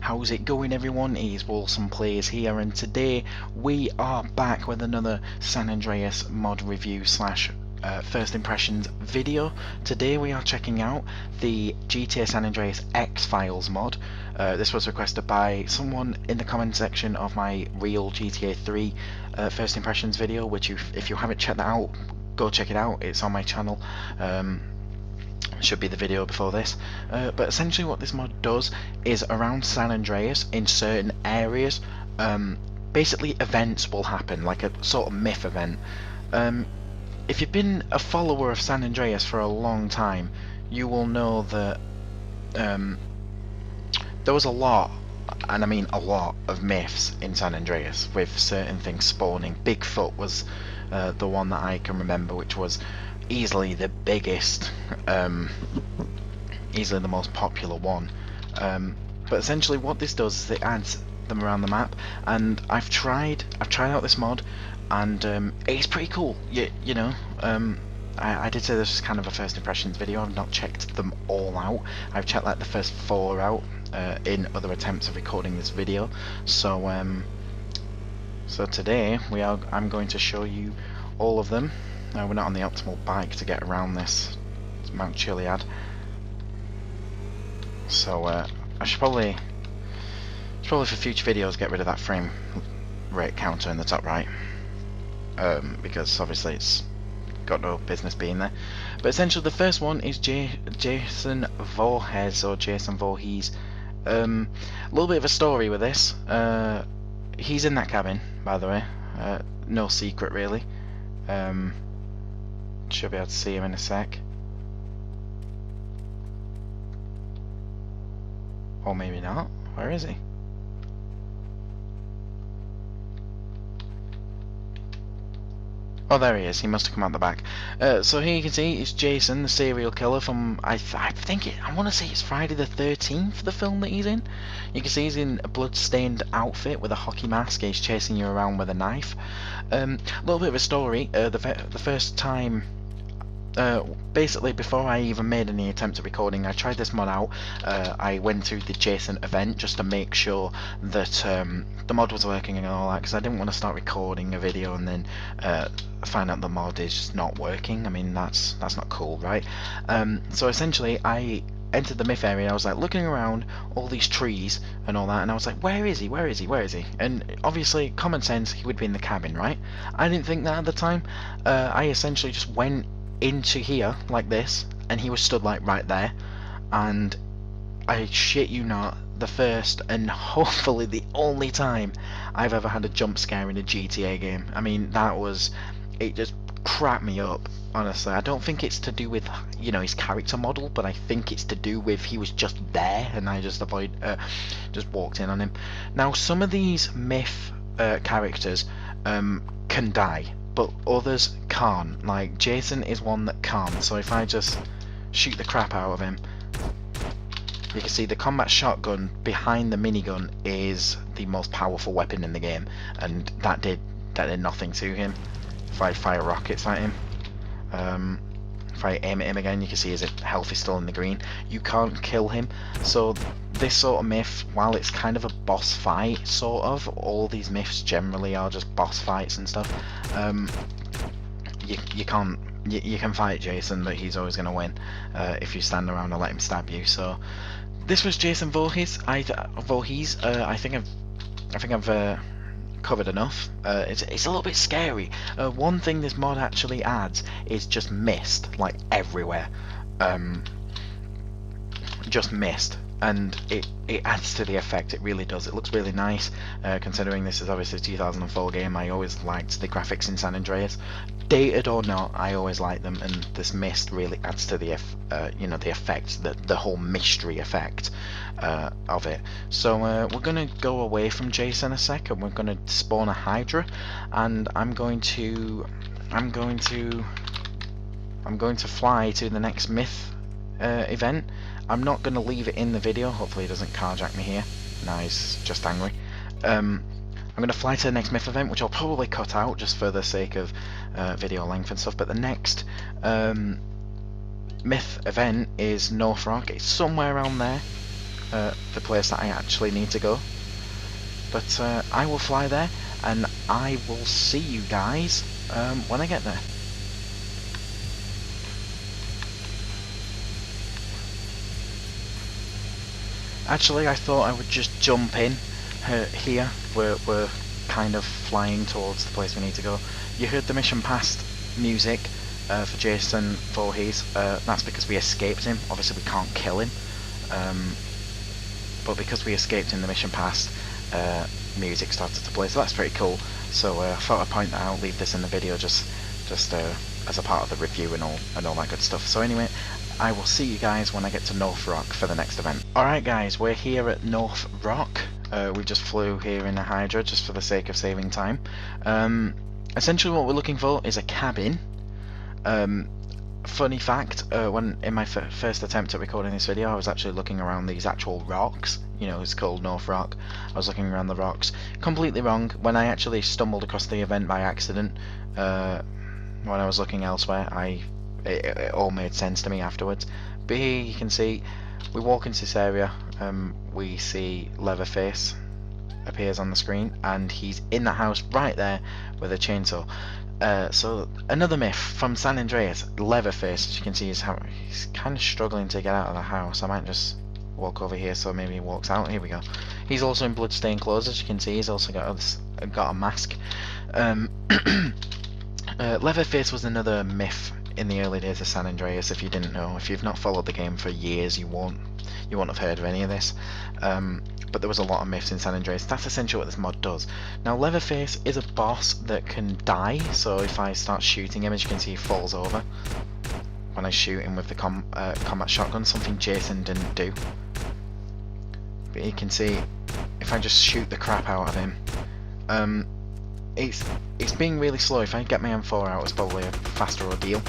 How's it going, everyone? It is WilsonPlays here, and today we are back with another San Andreas mod review slash first impressions video. Today we are checking out the GTA San Andreas X-Files mod. This was requested by someone in the comment section of my real GTA 3 first impressions video, which if you haven't checked that out, go check it out. It's on my channel. Should be the video before this, but essentially what this mod does is around San Andreas in certain areas, basically events will happen, like a sort of myth event. If you've been a follower of San Andreas for a long time, you will know that there was a lot, and I mean a lot, of myths in San Andreas with certain things spawning. Bigfoot was the one that I can remember, which was easily the biggest, easily the most popular one. But essentially what this does is it adds them around the map, and I've tried out this mod, and it's pretty cool. You know, I did say this was kind of a first impressions video. I've not checked them all out. I've checked like the first 4 out in other attempts of recording this video. So so today I'm going to show you all of them. We're not on the optimal bike to get around this Mount Chiliad, so I should probably for future videos get rid of that frame rate counter in the top right, because obviously it's got no business being there. But essentially the first one is Jason Voorhees, or Jason Voorhees. A little bit of a story with this. He's in that cabin, by the way. No secret really. Should be able to see him in a sec. Or maybe not. Where is he? Oh, there he is. He must have come out the back. So here you can see it's Jason, the serial killer from, I want to say it's Friday the 13th, the film that he's in. You can see he's in a blood-stained outfit with a hockey mask. He's chasing you around with a knife. A little bit of a story. The first time, basically before I even made any attempt at recording, I tried this mod out. I went through the Jason event just to make sure that the mod was working and all that, because I didn't want to start recording a video and then find out the mod is just not working. I mean, that's not cool, right? So essentially I entered the myth area. I was like looking around all these trees and all that, and I was like, where is he, where is he, where is he? And obviously common sense, he would be in the cabin, right? I didn't think that at the time. I essentially just went into here like this, and he was stood like right there, and I shit you not, the first and hopefully the only time I've ever had a jump scare in a GTA game. I mean, it just cracked me up, honestly. I don't think it's to do with, you know, his character model, but I think it's to do with he was just there and I just walked in on him. Now some of these myth characters can die, but others can't. Like Jason is one that can't. So if I just shoot the crap out of him, you can see the combat shotgun behind the minigun is the most powerful weapon in the game, and that did nothing to him. If I fire rockets at him, if I aim at him again, you can see his health is still in the green. You can't kill him. So this sort of myth, while it's kind of a boss fight, sort of, all these myths generally are just boss fights and stuff. You can fight Jason, but he's always going to win if you stand around and let him stab you. So this was Jason Voorhees. I think I've covered enough. It's a little bit scary. One thing this mod actually adds is just mist, like everywhere. Just mist, and it adds to the effect. It really does. It looks really nice, considering this is obviously a 2004 game. I always liked the graphics in San Andreas, dated or not. I always liked them, and this mist really adds to the the effect, the whole mystery effect of it. So we're gonna go away from Jason a sec, and we're gonna spawn a Hydra, and I'm going to fly to the next myth event. I'm not going to leave it in the video. Hopefully he doesn't carjack me here. No, he's just angry. I'm going to fly to the next myth event, which I'll probably cut out just for the sake of video length and stuff. But the next myth event is North Rock. It's somewhere around there. the place that I actually need to go. But I will fly there, and I will see you guys when I get there. Actually, I thought I would just jump in here. We're kind of flying towards the place we need to go. You heard the mission past music for Jason Voorhees. That's because we escaped him. Obviously, we can't kill him, but because we escaped in the mission past, music started to play. So that's pretty cool. So I thought I'd point that out. Leave this in the video just as a part of the review and all that good stuff. So anyway, I will see you guys when I get to North Rock for the next event. Alright guys, we're here at North Rock. We just flew here in a Hydra just for the sake of saving time. Essentially what we're looking for is a cabin. Funny fact, when in my first attempt at recording this video, I was actually looking around these actual rocks. You know, it's called North Rock. I was looking around the rocks. Completely wrong. When I actually stumbled across the event by accident, when I was looking elsewhere, it all made sense to me afterwards. But here you can see, we walk into this area, we see Leatherface appears on the screen, and he's in the house right there with a chainsaw. So another myth from San Andreas, Leatherface, as you can see, he's kind of struggling to get out of the house. I might just walk over here so maybe he walks out. Here we go. He's also in bloodstained clothes, as you can see. He's also got a mask. Leatherface was another myth in the early days of San Andreas. If you didn't know, if you've not followed the game for years, you won't have heard of any of this. But there was a lot of myths in San Andreas. That's essentially what this mod does. Now Leatherface is a boss that can die, so if I start shooting him, as you can see, he falls over when I shoot him with the combat shotgun, something Jason didn't do. But you can see, if I just shoot the crap out of him, it's being really slow. If I get my M4 out, it's probably a faster ordeal.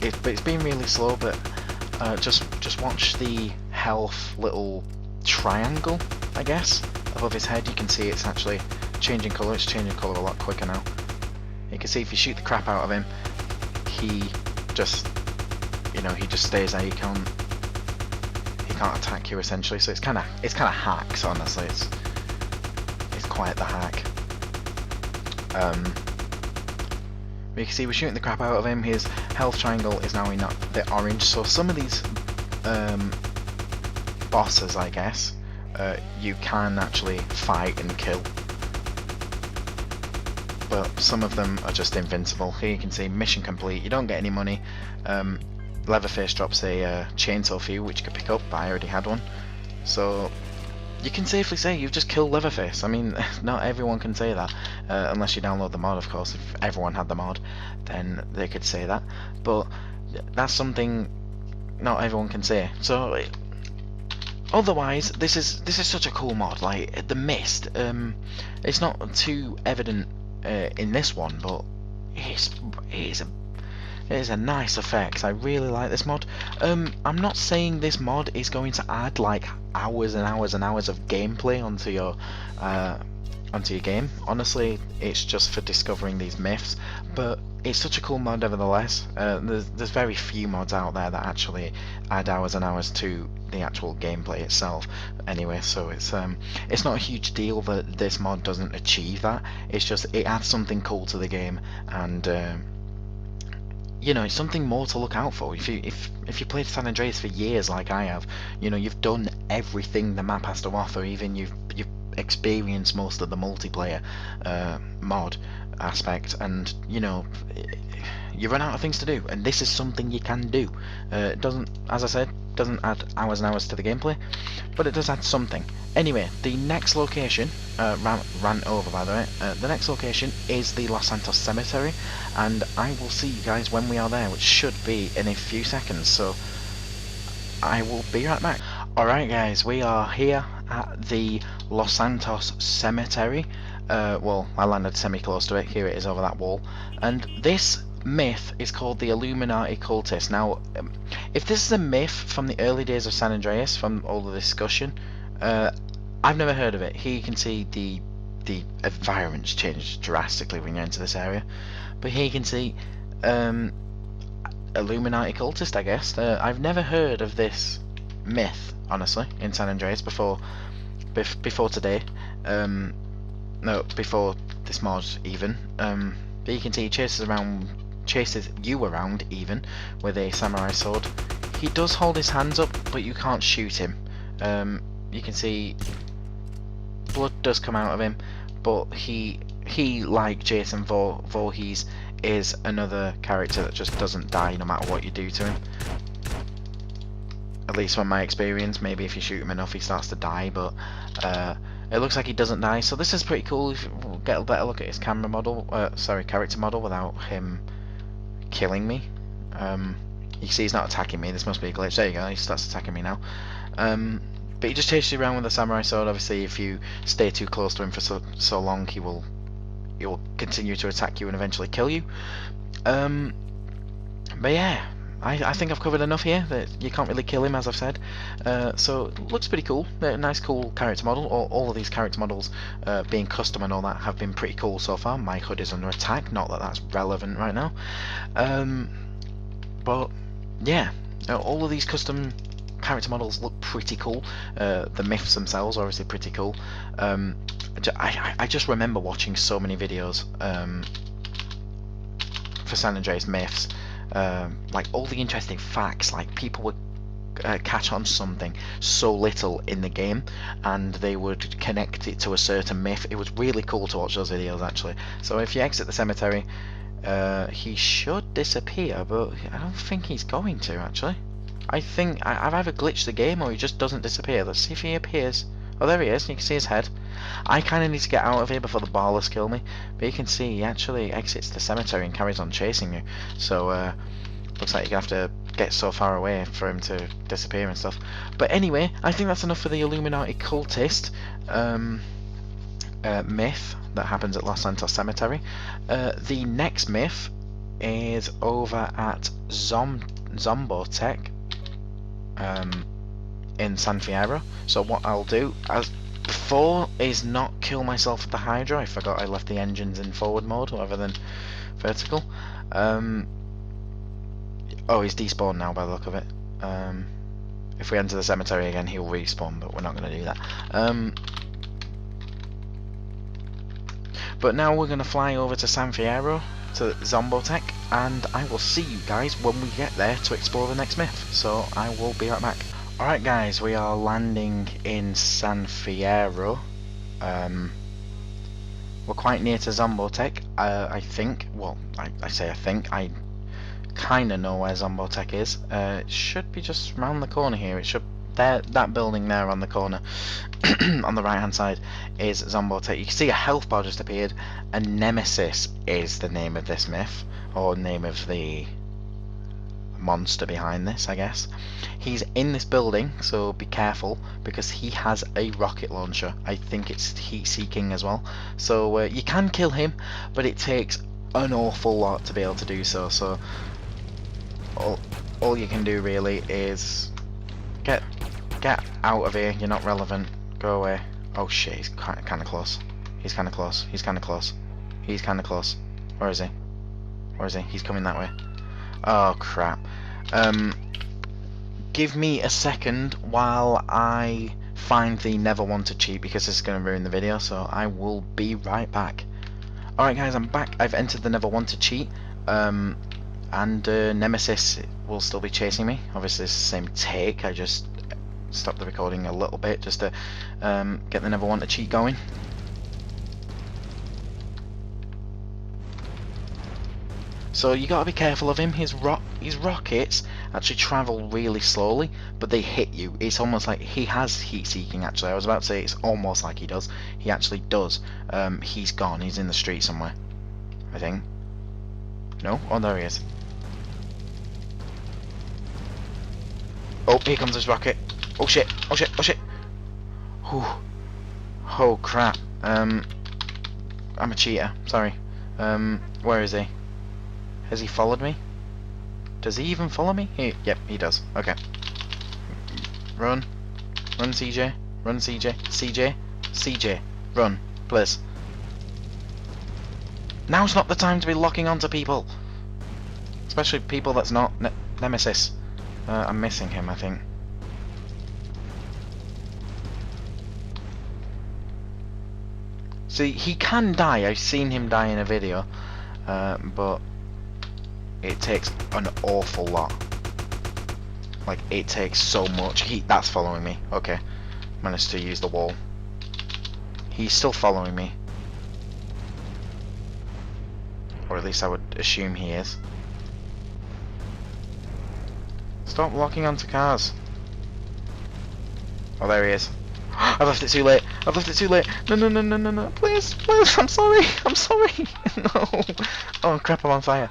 But it's being really slow. But just watch the health little triangle, I guess, above his head. You can see it's actually changing colour. It's changing colour a lot quicker now. You can see if you shoot the crap out of him, he just stays there. He can't attack you essentially. So it's kind of hacks. Honestly, it's quite the hack. You can see we're shooting the crap out of him. His health triangle is now in the orange. So some of these bosses, I guess, you can actually fight and kill, but some of them are just invincible. Here you can see mission complete. You don't get any money. Leatherface drops a chainsaw for you, which you could pick up, but I already had one. So you can safely say you've just killed Leatherface. I mean, not everyone can say that, unless you download the mod, of course. If everyone had the mod, then they could say that. But that's something not everyone can say. So otherwise, this is such a cool mod. Like the mist, it's not too evident in this one, but it is a nice effect. I really like this mod. I'm not saying this mod is going to add like hours and hours and hours of gameplay onto your game. Honestly, it's just for discovering these myths, but it's such a cool mod nevertheless. There's very few mods out there that actually add hours and hours to the actual gameplay itself. Anyway, so it's not a huge deal that this mod doesn't achieve that. It's just it adds something cool to the game, and you know, it's something more to look out for. If you played San Andreas for years like I have, you know, you've done everything the map has to offer. Even you've experienced most of the multiplayer mod aspect, and you know, you run out of things to do, and this is something you can do. It doesn't, as I said, doesn't add hours and hours to the gameplay, but it does add something. Anyway, the next location, ran over by the way, the next location is the Los Santos Cemetery, and I will see you guys when we are there, which should be in a few seconds, so I will be right back. Alright guys, we are here at the Los Santos Cemetery. Well, I landed semi-close to it. Here it is over that wall, and this myth is called the Illuminati cultist. Now, if this is a myth from the early days of San Andreas, from all the discussion, I've never heard of it. Here you can see the environment's changed drastically when you enter this area, but here you can see Illuminati cultist, I guess. I've never heard of this myth, honestly, in San Andreas before today. No, before this mod even. But you can see he chases you around even with a samurai sword. He does hold his hands up, but you can't shoot him. You can see blood does come out of him, but he like Jason Voorhees is another character that just doesn't die no matter what you do to him. At least from my experience. Maybe if you shoot him enough he starts to die, but it looks like he doesn't die, so this is pretty cool. If we'll get a better look at his character model without him killing me. You can see he's not attacking me. This must be a glitch. There you go, he starts attacking me now. But he just chases you around with a samurai sword. Obviously if you stay too close to him for so long, he will continue to attack you and eventually kill you. But yeah, I think I've covered enough here that you can't really kill him, as I've said. So it looks pretty cool. A nice cool character model. All of these character models, being custom and all that, have been pretty cool so far. My hood is under attack, not that that's relevant right now. But yeah, all of these custom character models look pretty cool. The myths themselves are obviously pretty cool. I just remember watching so many videos for San Andreas myths. Like all the interesting facts, like people would catch on something so little in the game and they would connect it to a certain myth. It was really cool to watch those videos actually. So if you exit the cemetery, he should disappear, but I don't think he's going to actually. I think I've either glitched the game or he just doesn't disappear. Let's see if he appears. Oh, there he is. You can see his head. I kind of need to get out of here before the ballers kill me. But you can see he actually exits the cemetery and carries on chasing you. So, looks like you're going to have to get so far away for him to disappear and stuff. But anyway, I think that's enough for the Illuminati cultist myth that happens at Los Santos Cemetery. The next myth is over at Zombotech. In San Fierro. So what I'll do as before is not kill myself with the Hydra. I forgot I left the engines in forward mode rather than vertical. Oh, he's despawned now by the look of it. If we enter the cemetery again he'll respawn, but we're not going to do that. But now we're going to fly over to San Fierro, to Zombotech, and I will see you guys when we get there to explore the next myth. So I will be right back. Alright guys, we are landing in San Fierro. We're quite near to Zombotech, I think. Well, I say I think. I kind of know where Zombotech is. It should be just round the corner here. It should. That building there on the corner, on the right hand side, is Zombotech. You can see a health bar just appeared, and Nemesis is the name of this myth, or name of the monster behind this, I guess. He's in this building, so be careful, because he has a rocket launcher. I think it's heat seeking as well. So you can kill him, but it takes an awful lot to be able to do so. So all you can do really is get out of here. You're not relevant. Go away. Oh shit, he's kind of close. He's kind of close. He's kind of close. He's kind of close. Where is he? Where is he? He's coming that way. Oh crap. Give me a second while I find the never wanted cheat, because this is going to ruin the video, so I will be right back. Alright guys, I'm back. I've entered the never wanted cheat, and Nemesis will still be chasing me. Obviously it's the same take, I just stopped the recording a little bit just to get the never wanted cheat going. So you gotta be careful of him. His rockets actually travel really slowly, but they hit you. It's almost like he has heat seeking actually. I was about to say it's almost like he does. He actually does. He's gone. He's in the street somewhere, I think. No? Oh, there he is. Oh, here comes his rocket. Oh shit, oh shit, oh shit. Whew. Oh crap. I'm a cheater, sorry. Where is he? Has he followed me? Does he even follow me? Yep, he does. Okay. Run. Run, CJ. Run, CJ. CJ. CJ. Run, please. Now's not the time to be locking onto people. Especially people that's not Nemesis. I'm missing him, I think. See, he can die. I've seen him die in a video, but it takes an awful lot. Like, it takes so much. That's following me. Okay, managed to use the wall. He's still following me, or at least I would assume he is. Stop locking onto cars. Oh, there he is. I've left it too late. I've left it too late. No, no, no, no, no, no. Please, please. I'm sorry. I'm sorry. No. Oh crap! I'm on fire.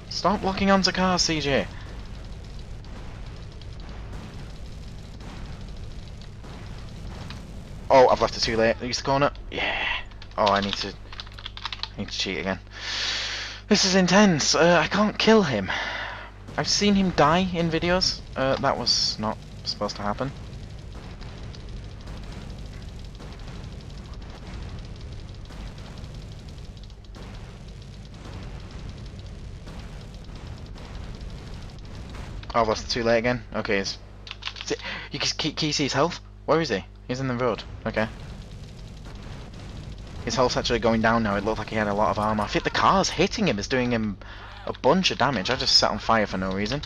Stop locking onto cars, CJ. Oh, I've left it too late. Use the corner. Yeah. Oh, I need to cheat again. This is intense. I can't kill him. I've seen him die in videos. That was not supposed to happen. Oh, I've lost it too late again. Okay, you can see his health. Where is he? He's in the road. Okay. His health's actually going down now. It looked like he had a lot of armor. I think the car's hitting him is doing him a bunch of damage. I just set on fire for no reason.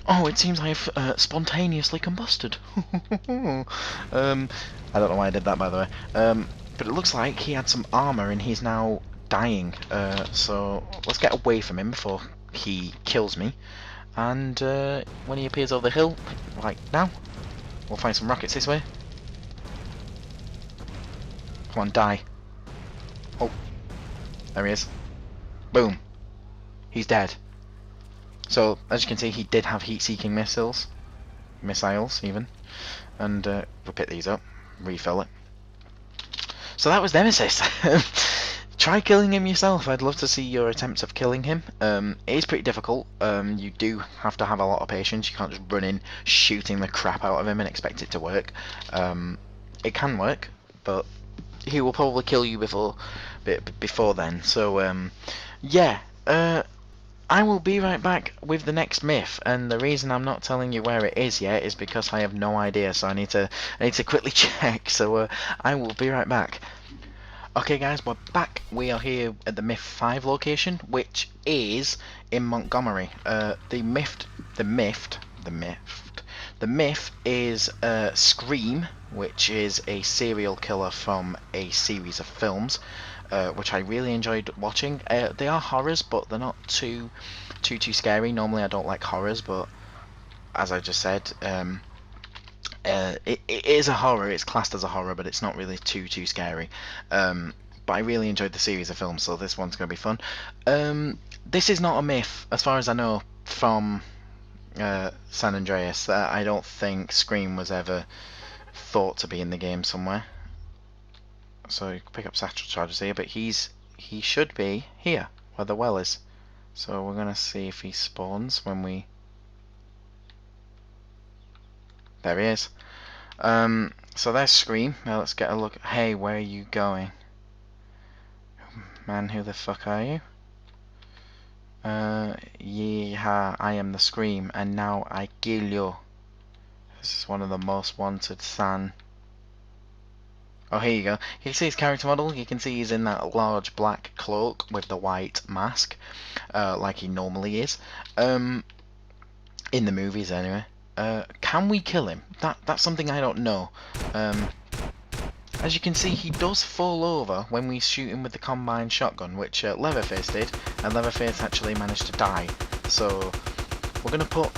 Oh, it seems I've spontaneously combusted. I don't know why I did that, by the way. But it looks like he had some armor and he's now dying. So let's get away from him before he kills me. And when he appears over the hill, like now, we'll find some rockets this way. Come on, die. Oh, there he is. Boom. He's dead. So, as you can see, he did have heat-seeking missiles. Missiles, even. And we'll pick these up, refill it. So that was Nemesis. Try killing him yourself. I'd love to see your attempts of killing him. It is pretty difficult. You do have to have a lot of patience. You can't just run in shooting the crap out of him and expect it to work. It can work, but he will probably kill you before then. So yeah, I will be right back with the next myth, and the reason I'm not telling you where it is yet is because I have no idea. So I need to quickly check. So I will be right back. Okay guys, we're back. We are here at the Myth 5 location, which is in Montgomery. The myth is Scream, which is a serial killer from a series of films, which I really enjoyed watching. They are horrors, but they're not too scary. Normally I don't like horrors, but as I just said, it is a horror. It's classed as a horror, but it's not really too scary. But I really enjoyed the series of films, so this one's going to be fun. This is not a myth, as far as I know, from San Andreas. I don't think Scream was ever thought to be in the game somewhere. So you can pick up satchel charges here, but he should be here, where the well is. So we're going to see if he spawns when we... There he is. So there's Scream. Now let's get a look. Hey, where are you going? Man, who the fuck are you? Yeah, I am the Scream, and now I kill you. This is one of the most wanted San. Oh, here you go. You can see his character model. You can see he's in that large black cloak with the white mask, like he normally is. In the movies, anyway. Can we kill him? That's something I don't know. As you can see, he does fall over when we shoot him with the combined shotgun, which Leatherface did, and Leatherface actually managed to die. So we're going to put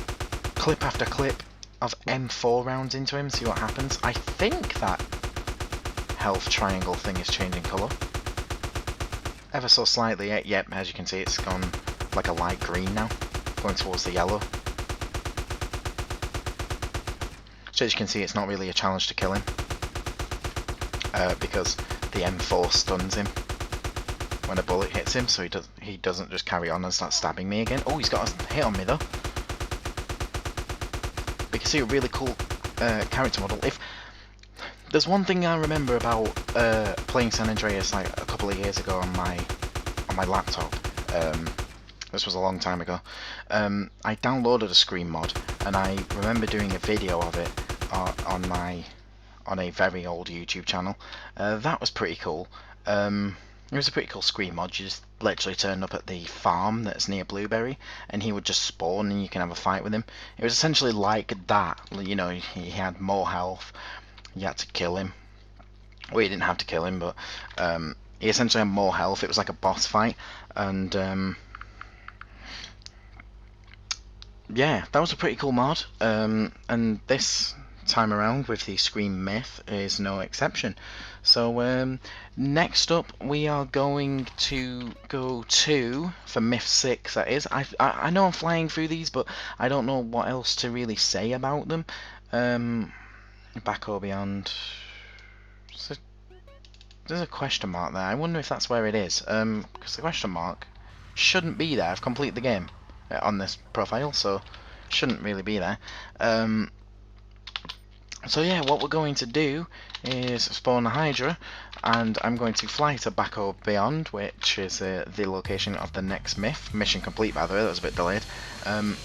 clip after clip of M4 rounds into him, see what happens. I think that health triangle thing is changing colour. Ever so slightly, yep, as you can see it's gone like a light green now, going towards the yellow. So as you can see, it's not really a challenge to kill him, because the M4 stuns him when a bullet hits him, so he doesn't just carry on and start stabbing me again. Oh, he's got a hit on me though. But you can see a really cool character model. If there's one thing I remember about playing San Andreas like a couple of years ago on my laptop. This was a long time ago. I downloaded a Scream mod, and I remember doing a video of it on a very old YouTube channel. That was pretty cool. It was a pretty cool screen mod. You just literally turned up at the farm that's near Blueberry, and he would just spawn, and you can have a fight with him. It was essentially like that. You know, he had more health. You had to kill him. Well, you didn't have to kill him, but he essentially had more health. It was like a boss fight, and yeah, that was a pretty cool mod. And this time around with the Scream Myth is no exception. So next up we are going to go to, for Myth 6 that is, I know I'm flying through these, but I don't know what else to really say about them. Back or Beyond, so there's a question mark there. I wonder if that's where it is, because the question mark shouldn't be there. I've completed the game on this profile, so shouldn't really be there. So yeah, what we're going to do is spawn a Hydra, and I'm going to fly to Back or Beyond, which is the location of the next myth. Mission complete, by the way, that was a bit delayed. But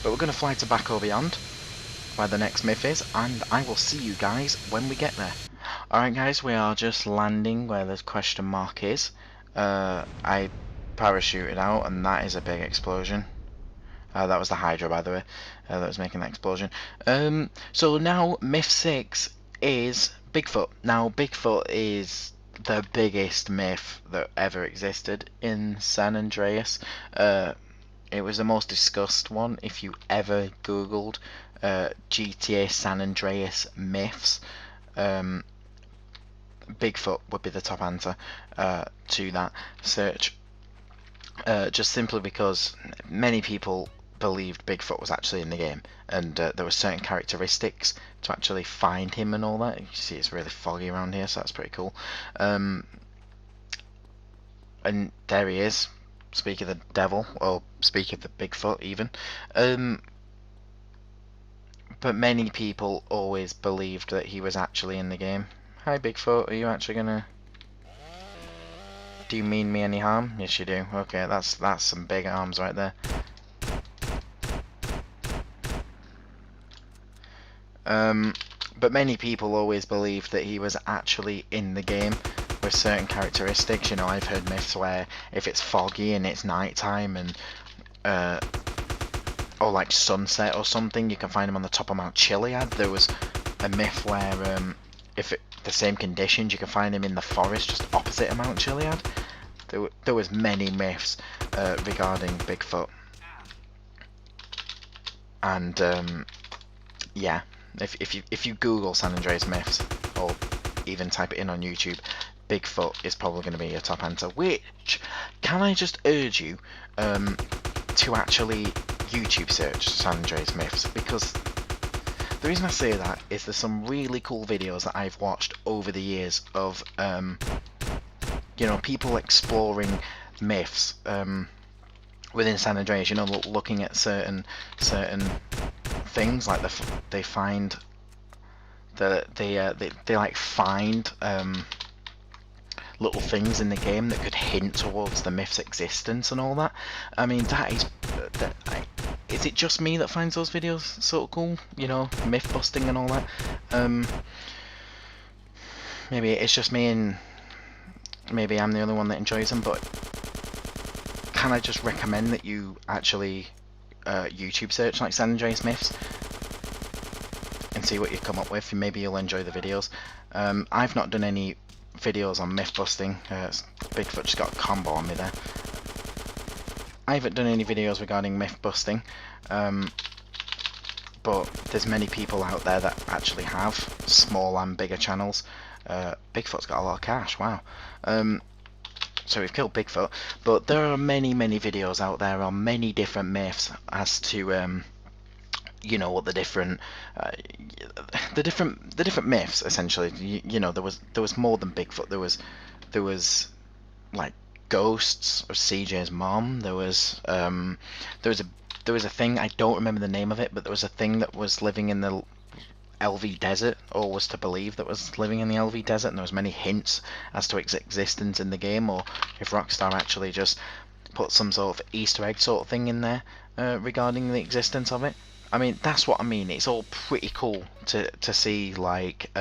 we're going to fly to Back or Beyond, where the next myth is, and I will see you guys when we get there. Alright guys, we are just landing where the question mark is. I parachuted out, and that is a big explosion. That was the Hydra, by the way, that was making that explosion. So now Myth 6 is Bigfoot. Now Bigfoot is the biggest myth that ever existed in San Andreas. It was the most discussed one. If you ever googled GTA San Andreas myths, Bigfoot would be the top answer to that search. Just simply because many people believed Bigfoot was actually in the game, and there were certain characteristics to actually find him and all that. You see it's really foggy around here, so that's pretty cool. And there he is. Speak of the devil, or speak of the Bigfoot even. But many people always believed that he was actually in the game. Hi Bigfoot, are you actually gonna... Do you mean me any harm? Yes you do. Okay, that's some big arms right there. But many people always believed that he was actually in the game with certain characteristics. You know, I've heard myths where if it's foggy and it's nighttime and or like sunset or something, you can find him on the top of Mount Chiliad. There was a myth where if the same conditions, you can find him in the forest just opposite of Mount Chiliad. There was many myths regarding Bigfoot, and yeah, if you Google San Andreas myths or even type it in on YouTube, Bigfoot is probably going to be your top answer. Which, can I just urge you to actually YouTube search San Andreas myths, because the reason I say that is there's some really cool videos that I've watched over the years of you know, people exploring myths within San Andreas. You know, looking at certain things, like they find that they like find little things in the game that could hint towards the myth's existence and all that. I mean, that is is it just me that finds those videos sort of cool? You know, myth busting and all that. Maybe it's just me, and maybe I'm the only one that enjoys them, but can I just recommend that you actually YouTube search like San Andreas myths and see what you come up with, and maybe you'll enjoy the videos. I've not done any videos on myth busting. Bigfoot just got a combo on me there. I haven't done any videos regarding myth busting, but there's many people out there that actually have small and bigger channels. Bigfoot's got a lot of cash, wow. So we've killed Bigfoot, but there are many videos out there on many different myths as to you know, what the different myths essentially. You know, there was more than Bigfoot. There was like ghosts of CJ's mom. There was a thing, I don't remember the name of it, but there was a thing that was living in the LV desert, or was to believe that was living in the LV desert, and there was many hints as to its existence in the game, or if Rockstar actually just put some sort of Easter egg sort of thing in there. regarding the existence of it. I mean, that's what I mean. It's all pretty cool to see, like,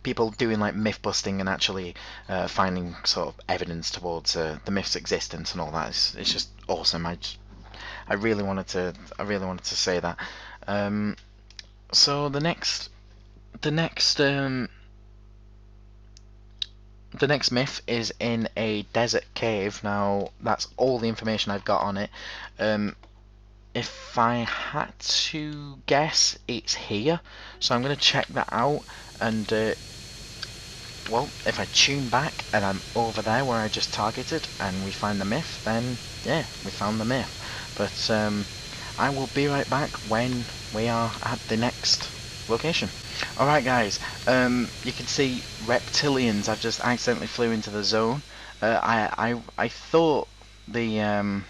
people doing like myth busting and actually finding sort of evidence towards the myth's existence and all that. It's just awesome. I really wanted to say that. So the next myth is in a desert cave. Now that's all the information I've got on it. If I had to guess, it's here. So I'm going to check that out, and well, if I tune back and I'm over there where I just targeted and we find the myth, then yeah, we found the myth. But I will be right back when we are at the next location. Alright guys, you can see reptilians. I've just accidentally flew into the zone. I thought the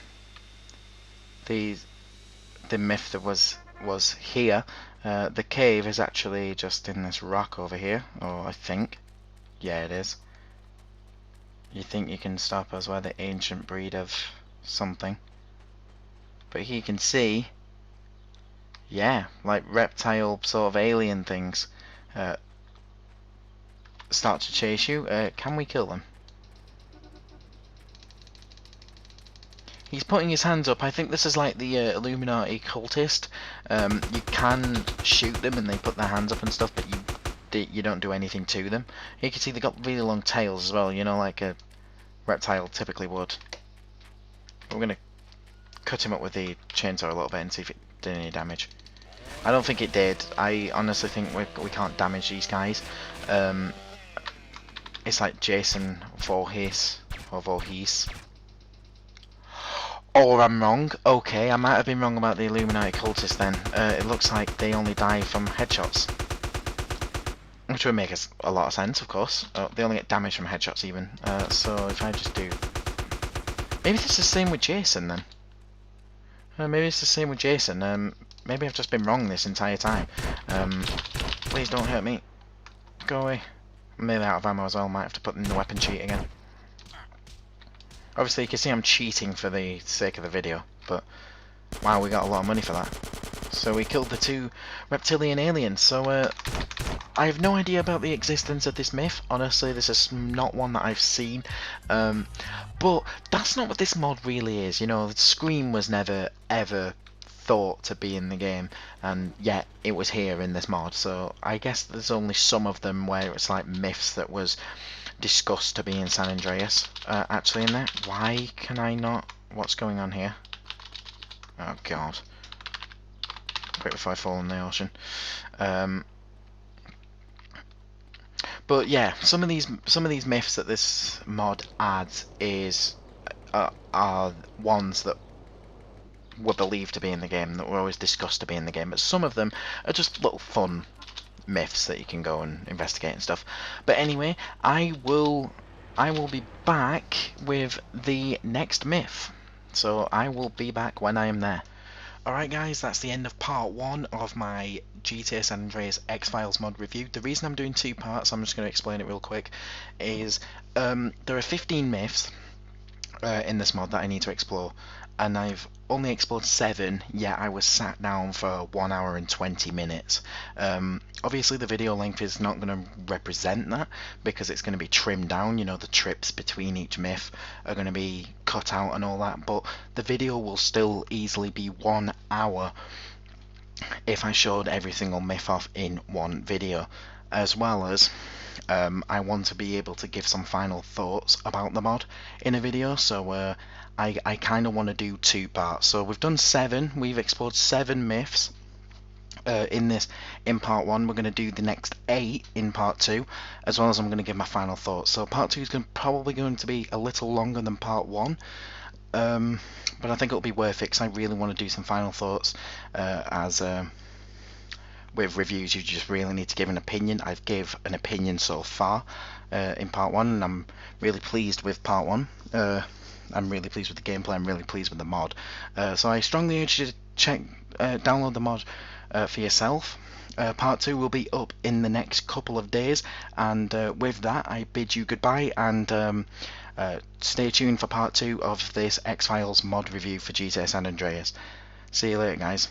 myth that was here. The cave is actually just in this rock over here, or I think. Yeah, it is. You think you can stop us? We're the ancient breed of something. But here you can see, yeah, like reptile sort of alien things start to chase you. Can we kill them? He's putting his hands up. I think this is like the Illuminati cultist. You can shoot them and they put their hands up and stuff, but you don't do anything to them. You can see they got really long tails as well, you know, like a reptile typically would. We're gonna cut him up with the chainsaw a little bit and see if it did any damage. I don't think it did. I honestly think we can't damage these guys. It's like Jason Voorhees or Voorhees. Or I'm wrong. Okay, I might have been wrong about the Illuminati cultists then. It looks like they only die from headshots. Which would make a lot of sense, of course. They only get damage from headshots even. So if I just do... Maybe it's the same with Jason then. Maybe it's the same with Jason. Maybe I've just been wrong this entire time. Please don't hurt me. Go away. I'm nearly out of ammo as well. Might have to put in the weapon cheat again. Obviously you can see I'm cheating for the sake of the video, but wow, we got a lot of money for that. So we killed the two reptilian aliens. So I have no idea about the existence of this myth. Honestly, this is not one that I've seen. But that's not what this mod really is. You know, Scream was never ever thought to be in the game, and yet it was here in this mod. So I guess there's only some of them where it's like myths that was discussed to be in San Andreas actually in there. Why can I not? What's going on here? Oh god. Quick before I fall in the ocean. But yeah, some of these myths that this mod adds are ones that were believed to be in the game, that were always discussed to be in the game, but some of them are just little fun myths that you can go and investigate and stuff. But anyway, I will be back with the next myth. So I will be back when I am there. Alright guys, that's the end of part 1 of my GTA San Andreas X-Files mod review. The reason I'm doing 2 parts, I'm just going to explain it real quick, is there are 15 myths in this mod that I need to explore, and I've only explored 7, yet I was sat down for 1 hour and 20 minutes. Obviously the video length is not going to represent that, because it's going to be trimmed down, you know, the trips between each myth are going to be cut out and all that, but the video will still easily be 1 hour if I showed every single myth off in one video, as well as I want to be able to give some final thoughts about the mod in a video. So I kind of want to do 2 parts. So we've done 7, we've explored 7 myths in part 1. We're going to do the next 8 in part 2, as well as I'm going to give my final thoughts. So part 2 is probably going to be a little longer than part 1, but I think it'll be worth it because I really want to do some final thoughts. As with reviews, you just really need to give an opinion. I've gave an opinion so far in part 1, and I'm really pleased with part 1. I'm really pleased with the gameplay. I'm really pleased with the mod. So I strongly urge you to download the mod for yourself. Part 2 will be up in the next couple of days, and with that I bid you goodbye, and stay tuned for part 2 of this X-Files mod review for GTA San Andreas. See you later, guys.